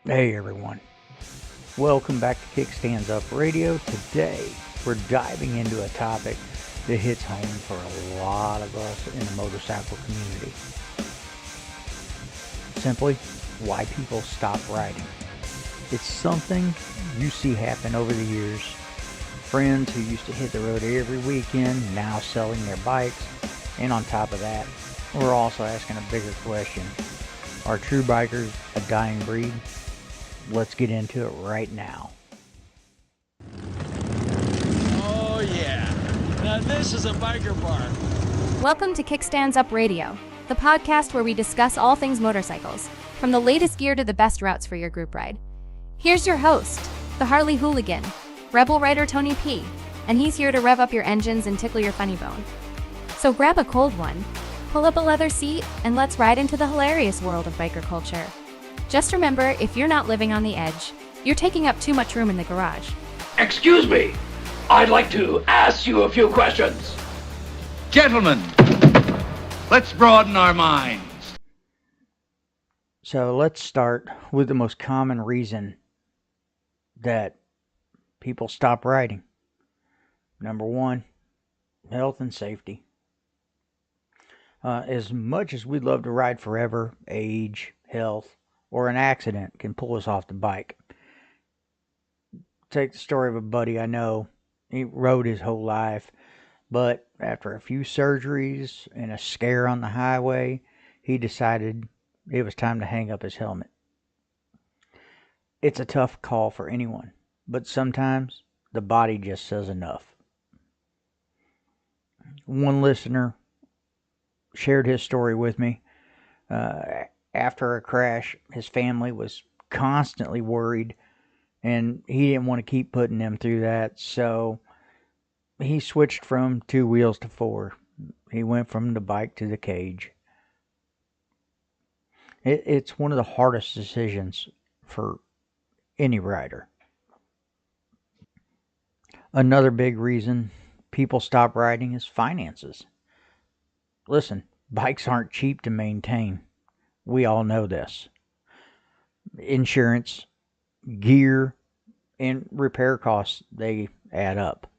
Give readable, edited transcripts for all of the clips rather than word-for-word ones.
Hey everyone, welcome back to Kickstands Up Radio. Today we're diving into a topic that hits home for a lot of us in the motorcycle community. Simply, why people stop riding. It's something you see happen over the years. Friends who used to hit the road every weekend now selling their bikes, and on top of that, we're also asking a bigger question. Are true bikers a dying breed? Let's get into it right now. Oh yeah, now this is a biker bar. Welcome to Kickstands Up Radio, the podcast where we discuss all things motorcycles, from the latest gear to the best routes for your group ride. Here's your host, the Harley Hooligan, Rebel Rider Tony P, and he's here to rev up your engines and tickle your funny bone. So grab a cold one, pull up a leather seat, and let's ride into the hilarious world of biker culture. Just remember, if you're not living on the edge, you're taking up too much room in the garage. Excuse me, I'd like to ask you a few questions. Gentlemen, let's broaden our minds. So let's start with the most common reason that people stop riding. Number one, health and safety. As much as we'd love to ride forever, age, health, or an accident can pull us off the bike. Take the story of a buddy I know. He rode his whole life, but after a few surgeries and a scare on the highway, he decided it was time to hang up his helmet. It's a tough call for anyone, but sometimes the body just says enough. One listener shared his story with me. After a crash, his family was constantly worried, and he didn't want to keep putting them through that, so he switched from 2 wheels to 4. He went from the bike to the cage. It's one of the hardest decisions for any rider. Another big reason people stop riding is finances. Listen, bikes aren't cheap to maintain. We all know this. Insurance, gear, and repair costs, they add up.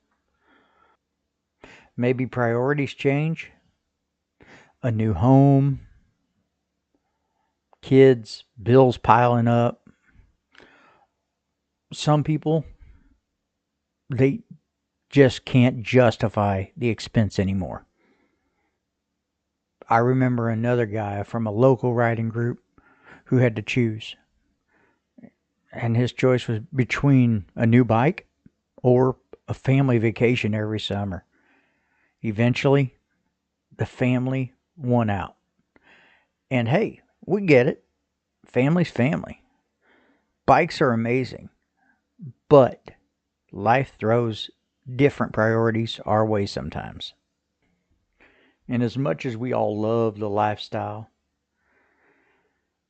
Maybe priorities change. A new home, kids, bills piling up. Some people, they just can't justify the expense anymore. I remember another guy from a local riding group who had to choose. And his choice was between a new bike or a family vacation every summer. Eventually, the family won out. And hey, we get it. Family's family. Bikes are amazing. But life throws different priorities our way sometimes. And as much as we all love the lifestyle,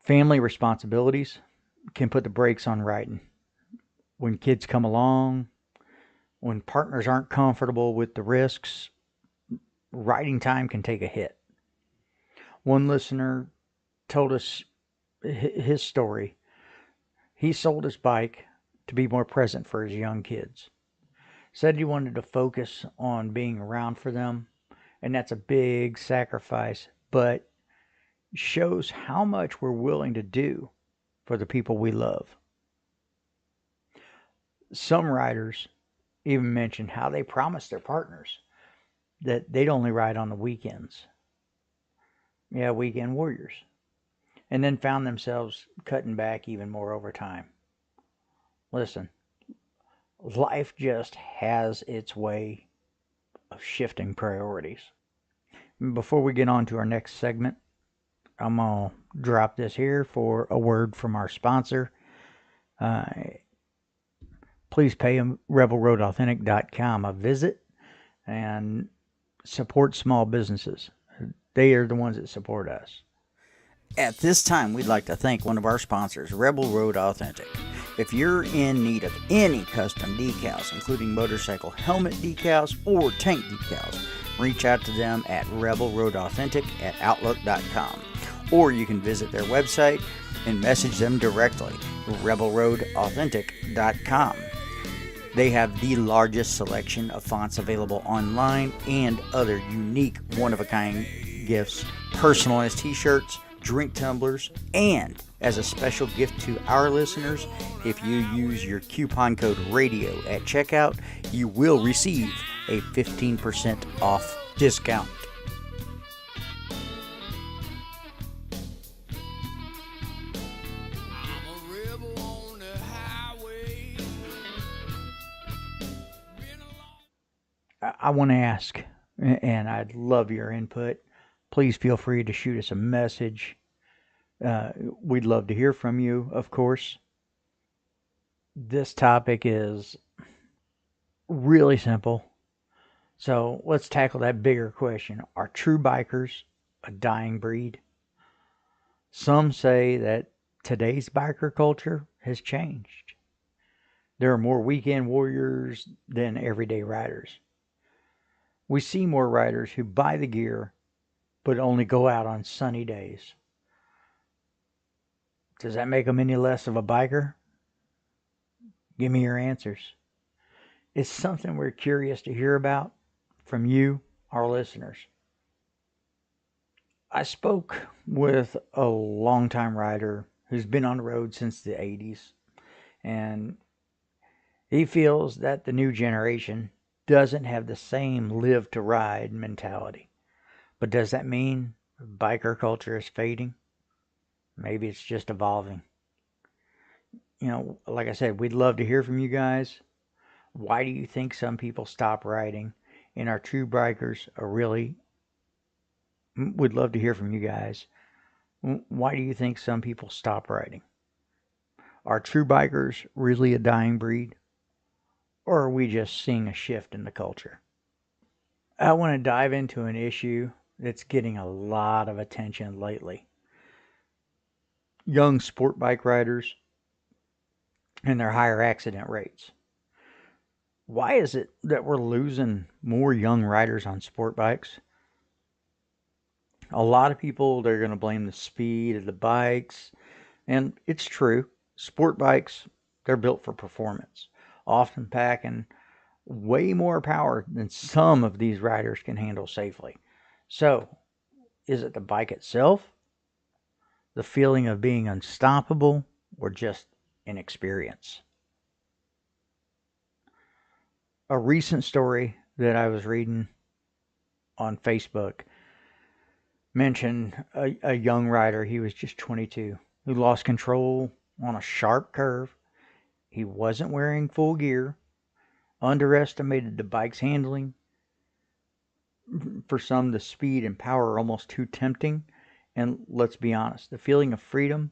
family responsibilities can put the brakes on riding. When kids come along, when partners aren't comfortable with the risks, riding time can take a hit. One listener told us his story. He sold his bike to be more present for his young kids. Said he wanted to focus on being around for them. And that's a big sacrifice, but shows how much we're willing to do for the people we love. Some riders even mention how they promised their partners that they'd only ride on the weekends. Yeah, weekend warriors. And then found themselves cutting back even more over time. Listen, life just has its way of shifting priorities. Before we get on to our next segment, I'm going to drop this here for a word from our sponsor. Please pay rebelroadauthentic.com a visit and support small businesses. They are the ones that support us. At this time, we'd like to thank one of our sponsors, Rebel Road Authentic. If you're in need of any custom decals, including motorcycle helmet decals or tank decals, reach out to them at rebelroadauthentic@outlook.com. Or you can visit their website and message them directly rebelroadauthentic.com. They have the largest selection of fonts available online and other unique one-of-a-kind gifts, personalized t-shirts, drink tumblers, and as a special gift to our listeners, if you use your coupon code RADIO at checkout, you will receive a 15% off discount. I want to ask, and I'd love your input. Please feel free to shoot us a message. We'd love to hear from you, of course. This topic is really simple. So let's tackle that bigger question. Are true bikers a dying breed? Some say that today's biker culture has changed. There are more weekend warriors than everyday riders. We see more riders who buy the gear but only go out on sunny days. Does that make them any less of a biker? Give me your answers. It's something we're curious to hear about from you, our listeners. I spoke with a longtime rider who's been on the road since the 80s, and he feels that the new generation doesn't have the same live to ride mentality. But does that mean biker culture is fading? Maybe it's just evolving. You know, like I said, we'd love to hear from you guys. Why do you think some people stop riding? And are true bikers would love to hear from you guys. Why do you think some people stop riding? Are true bikers really a dying breed? Or are we just seeing a shift in the culture? I want to dive into an issue that's getting a lot of attention lately. Young sport bike riders and their higher accident rates. Why is it that we're losing more young riders on sport bikes? A lot of people, they're going to blame the speed of the bikes. And it's true. Sport bikes, they're built for performance, often packing way more power than some of these riders can handle safely. So, is it the bike itself, the feeling of being unstoppable, or just inexperience? A recent story that I was reading on Facebook mentioned a young rider. He was just 22, who lost control on a sharp curve. He wasn't wearing full gear, underestimated the bike's handling. For some, the speed and power are almost too tempting. And let's be honest, the feeling of freedom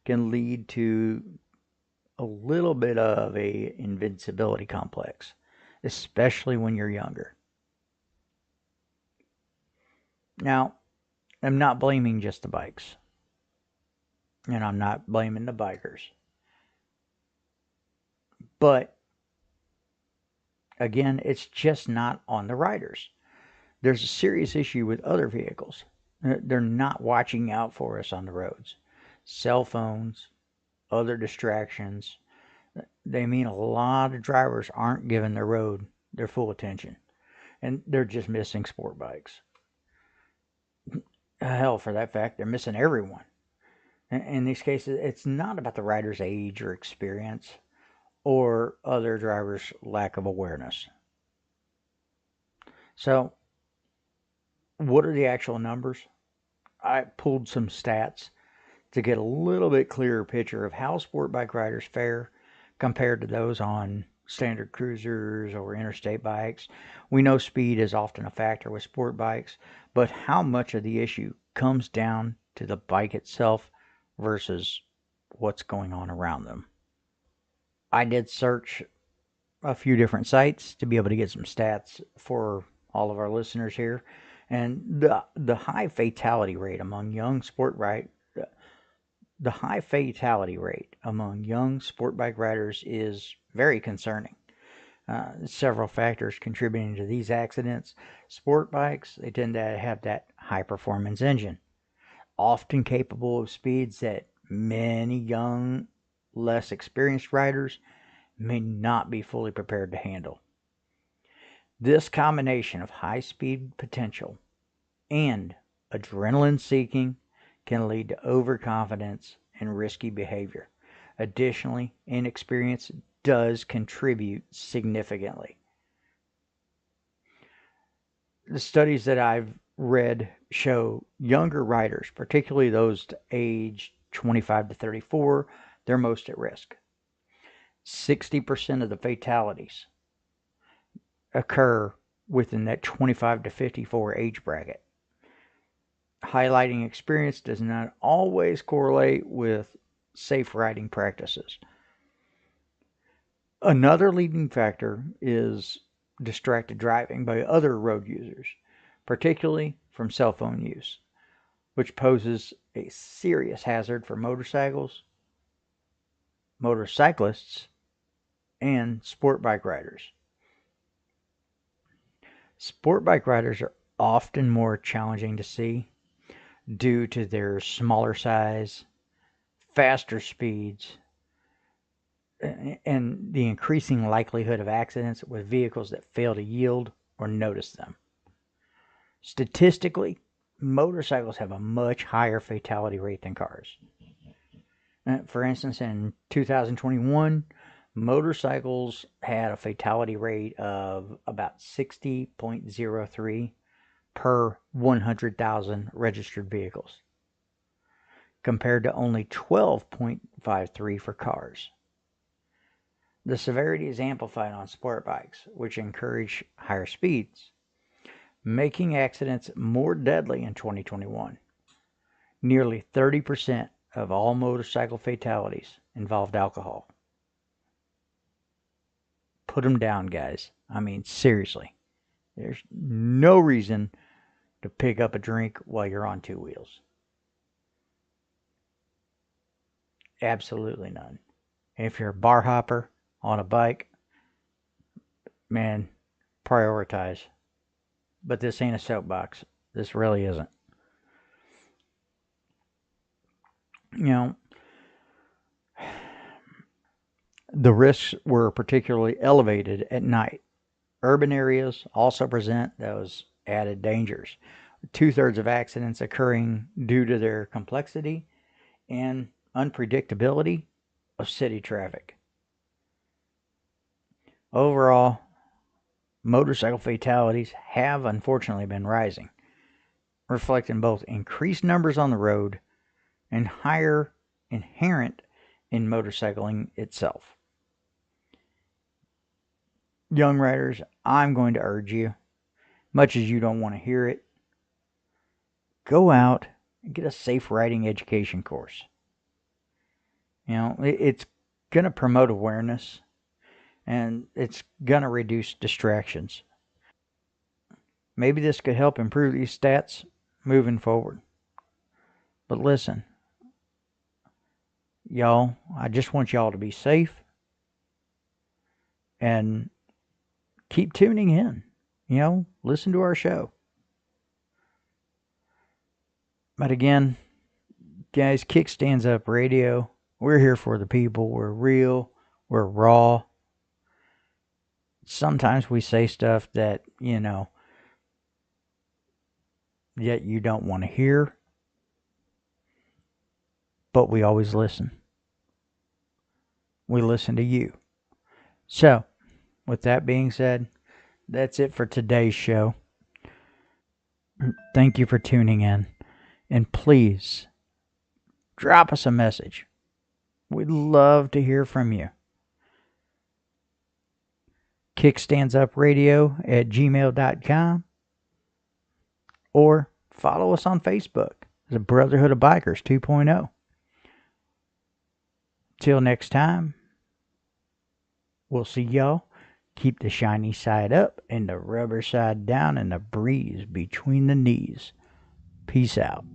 can lead to a little bit of a invincibility complex, especially when you're younger. Now, I'm not blaming just the bikes, and I'm not blaming the bikers. But, again, it's just not on the riders. There's a serious issue with other vehicles. They're not watching out for us on the roads. Cell phones, other distractions. They mean a lot of drivers aren't giving the road their full attention. And they're just missing sport bikes. Hell, for that fact, they're missing everyone. In these cases, it's not about the rider's age or experience or other drivers' lack of awareness. So, what are the actual numbers? I pulled some stats to get a little bit clearer picture of how sport bike riders fare compared to those on standard cruisers or interstate bikes. We know speed is often a factor with sport bikes, but how much of the issue comes down to the bike itself versus what's going on around them? I did search a few different sites to be able to get some stats for all of our listeners here. And the high fatality rate among young sport bike riders is very concerning. Several factors contributing to these accidents. Sport bikes, they tend to have that high performance engine, often capable of speeds that many young less experienced riders may not be fully prepared to handle. This combination of high speed potential and adrenaline seeking can lead to overconfidence and risky behavior. Additionally, inexperience does contribute significantly. The studies that I've read show younger riders, particularly those age 25 to 34, they're most at risk. 60% of the fatalities occur within that 25 to 54 age bracket. Highlighting experience does not always correlate with safe riding practices. Another leading factor is distracted driving by other road users, particularly from cell phone use, which poses a serious hazard for motorcycles, motorcyclists, and sport bike riders. Sport bike riders are often more challenging to see due to their smaller size, faster speeds, and the increasing likelihood of accidents with vehicles that fail to yield or notice them. Statistically, motorcycles have a much higher fatality rate than cars. For instance, in 2021, motorcycles had a fatality rate of about 60.03 per 100,000 registered vehicles, compared to only 12.53 for cars. The severity is amplified on sport bikes, which encourage higher speeds, making accidents more deadly in 2021. Nearly 30% of all motorcycle fatalities involved alcohol. Put them down, guys. I mean, seriously. There's no reason to pick up a drink while you're on two wheels. Absolutely none. If you're a bar hopper on a bike, man, prioritize. But this ain't a soapbox. This really isn't. You know, the risks were particularly elevated at night. Urban areas also present those added dangers. 2/3 of accidents occurring due to their complexity and unpredictability of city traffic. Overall, motorcycle fatalities have unfortunately been rising, reflecting both increased numbers on the road and higher inherent in motorcycling itself. Young riders, I'm going to urge you, much as you don't want to hear it, go out and get a safe riding education course. You know, it's going to promote awareness and it's going to reduce distractions. Maybe this could help improve these stats moving forward. But listen, y'all, I just want y'all to be safe and keep tuning in. You know, listen to our show. But again, guys, Kickstands Up Radio. We're here for the people. We're real. We're raw. Sometimes we say stuff that, you know, yet you don't want to hear. But we always listen. We listen to you. So, with that being said, that's it for today's show. Thank you for tuning in. And please, drop us a message. We'd love to hear from you. kickstandsupradio@gmail.com or follow us on Facebook, the Brotherhood of Bikers 2.0. Till next time, we'll see y'all. Keep the shiny side up and the rubber side down and the breeze between the knees. Peace out.